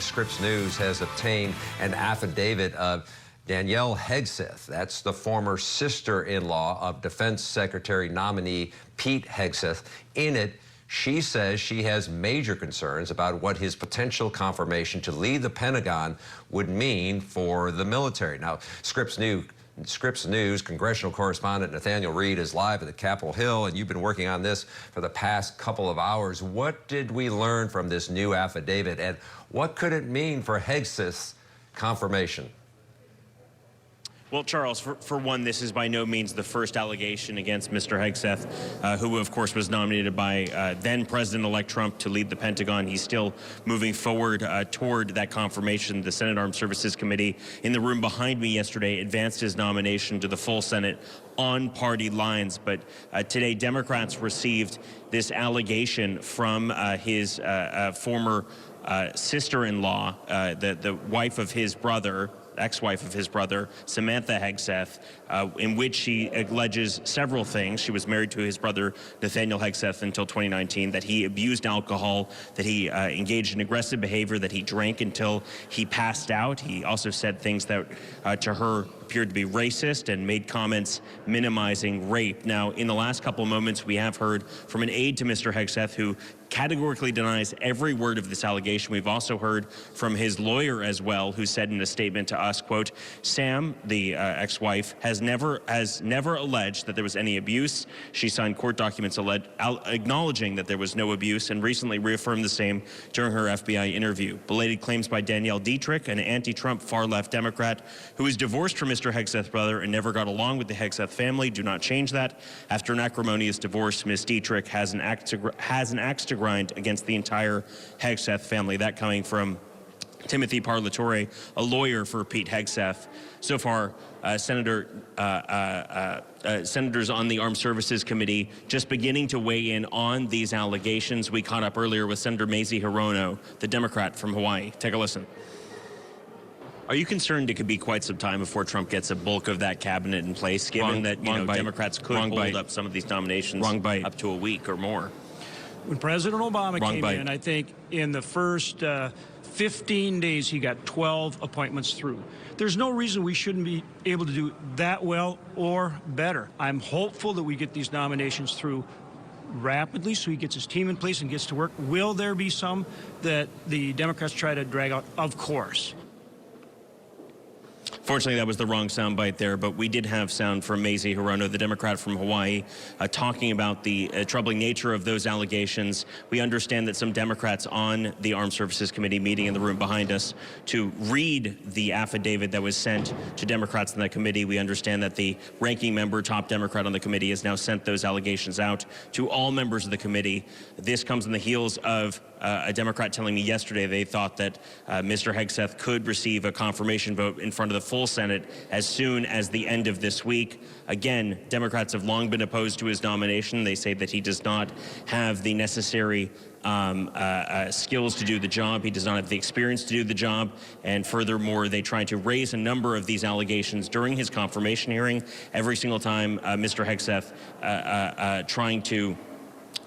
Scripps News has obtained an affidavit of Danielle Hegseth. That's the former sister-in-law of Defense Secretary nominee Pete Hegseth. In it, she says she has major concerns about what his potential confirmation to lead the Pentagon would mean for the military. Now, Scripps News congressional correspondent Nathaniel Reed is live at the Capitol Hill, and you've been working on this for the past couple of hours. What did we learn from this new affidavit, and what could it mean for Hegseth's confirmation? Well, Charles, for one, this is by no means the first allegation against Mr. Hegseth, who, of course, was nominated by then-President-elect Trump to lead the Pentagon. He's still moving forward toward that confirmation. The Senate Armed Services Committee in the room behind me yesterday advanced his nomination to the full Senate on party lines. But today, Democrats received this allegation from his former sister-in-law, the wife of his brother, ex-wife of his brother, Samantha Hegseth, in which she alleges several things. She was married to his brother, Nathanielle Hegseth, until 2019, that he abused alcohol, that he engaged in aggressive behavior, that he drank until he passed out. He also said things that, to her, appeared to be racist and made comments minimizing rape. Now, in the last couple of moments, we have heard from an aide to Mr. Hegseth who categorically denies every word of this allegation. We've also heard from his lawyer as well, who said in a statement to us, quote, Sam, the ex-wife, has never alleged that there was any abuse. She signed court documents acknowledging that there was no abuse and recently reaffirmed the same during her FBI interview. Belated claims by Danielle Hegseth, an anti-Trump far-left Democrat who is divorced from Mr. Hegseth's brother and never got along with the Hegseth family, do not change that. After an acrimonious divorce, Ms. Dietrich has an axe to grind against the entire Hegseth family. That coming from Timothy Parlatore, a lawyer for Pete Hegseth. So far, senators on the Armed Services Committee just beginning to weigh in on these allegations. We caught up earlier with Senator Mazie Hirono, the Democrat from Hawaii. Take a listen. Are you concerned it could be quite some time before Trump gets a bulk of that cabinet in place, given that Democrats could hold up some of these nominations up to a week or more? When President Obama came in, I think in the first 15 days, he got 12 appointments through. There's no reason we shouldn't be able to do that well or better. I'm hopeful that we get these nominations through rapidly so he gets his team in place and gets to work. Will there be some that the Democrats try to drag out? Of course. Fortunately, that was the wrong soundbite there, but we did have sound from Mazie Hirono, the Democrat from Hawaii, talking about the troubling nature of those allegations. We understand that some Democrats on the Armed Services Committee meeting in the room behind us to read the affidavit that was sent to Democrats in that committee. We understand that the ranking member, top Democrat on the committee, has now sent those allegations out to all members of the committee. This comes on the heels of a Democrat telling me yesterday they thought that Mr. Hegseth could receive a confirmation vote in front of the full Senate as soon as the end of this week. Again, Democrats have long been opposed to his nomination. They say that he does not have the necessary skills to do the job. He does not have the experience to do the job. And furthermore, they tried to raise a number of these allegations during his confirmation hearing. Every single time Mr. Hegseth trying to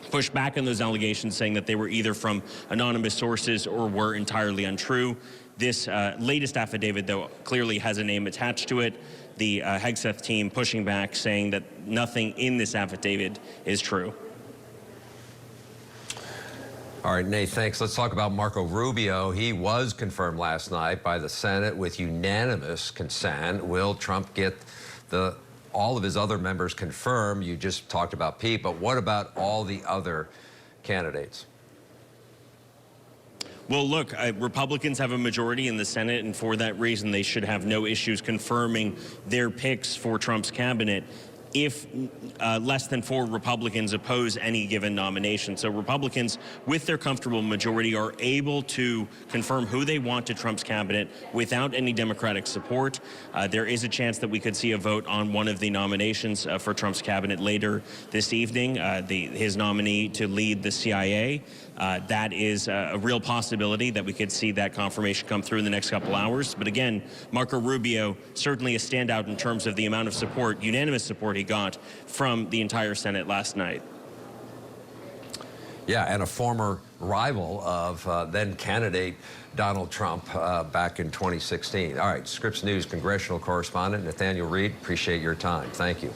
push back on those allegations, saying that they were either from anonymous sources or were entirely untrue. This latest affidavit, though, clearly has a name attached to it. The Hegseth team pushing back, saying that nothing in this affidavit is true. All right, Nate, thanks. Let's talk about Marco Rubio. He was confirmed last night by the Senate with unanimous consent. Will Trump get all of his other members confirmed? You just talked about Pete, but what about all the other candidates? Well, look, Republicans have a majority in the Senate, and for that reason, they should have no issues confirming their picks for Trump's cabinet if less than 4 Republicans oppose any given nomination. So Republicans, with their comfortable majority, are able to confirm who they want to Trump's cabinet without any Democratic support. There is a chance that we could see a vote on one of the nominations for Trump's cabinet later this evening, his nominee to lead the CIA. That is a real possibility that we could see that confirmation come through in the next couple hours. But again, Marco Rubio, certainly a standout in terms of the amount of support, unanimous support he got from the entire Senate last night. Yeah, and a former rival of then candidate Donald Trump back in 2016. All right, Scripps News congressional correspondent Nathaniel Reed, appreciate your time. Thank you.